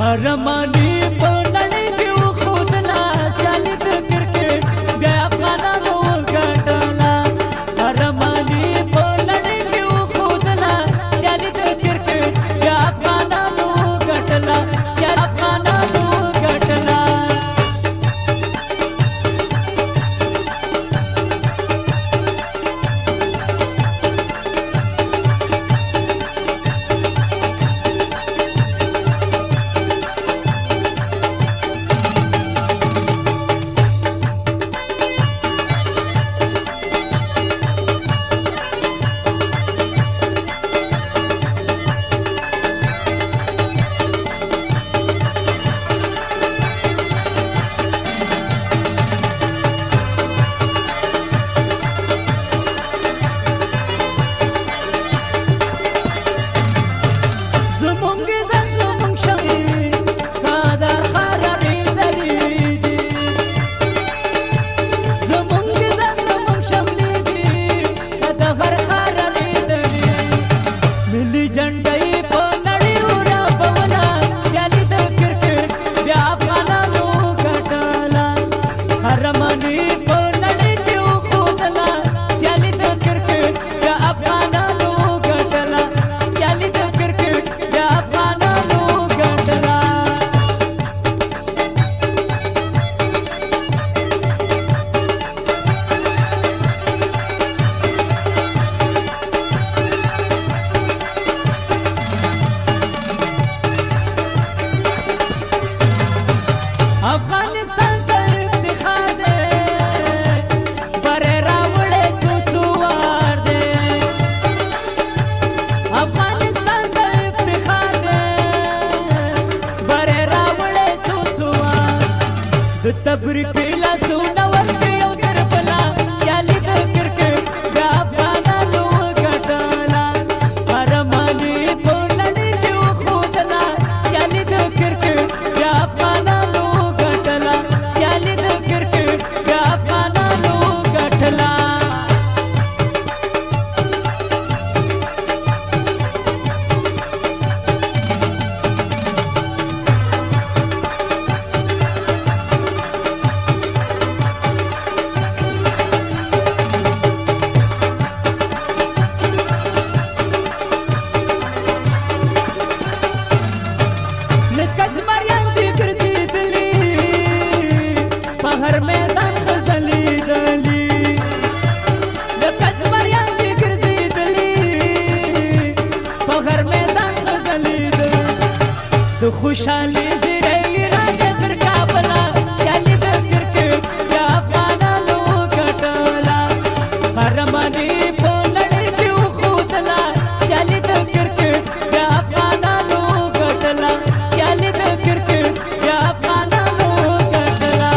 ارمانی په نړۍ کې وښودله سیالي د کرکټ بیا افغانانو وګټله ارمانی په نړۍ کې وښودله سیالي د کرکټ بیا افغانانو وګټله سیالي افغانانو وګټله تبریک لاسونه ورکړي او تر بلا سیالي د کرکټ بیا افغانانو وګټله ارماني په نړۍ کې وښودله سیالي د کرکټ بیا افغانانو وګټله سیالي د کرکټ بیا افغانانو وګټله हर मैदान ځلیدلی لکه زمریان دې ګرځېدلي په هر میدان ځلیدلی د خوشحالۍ زیری راغی تر کابله سیالي د کرکټ بیا افغانانو وګټله ارماني په نړۍ کې وښودله سیالي د کرکټ بیا افغانانو وګټله سیالي د کرکټ بیا افغانانو وګټله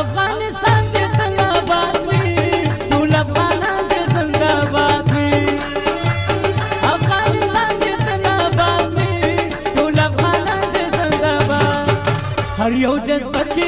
افغانستان دې تل آباد وي ټول افغانان دې زنده باد وي افغانستان دې تل آباد وي ټول افغانان دې زنده باد هر یو جذبه کې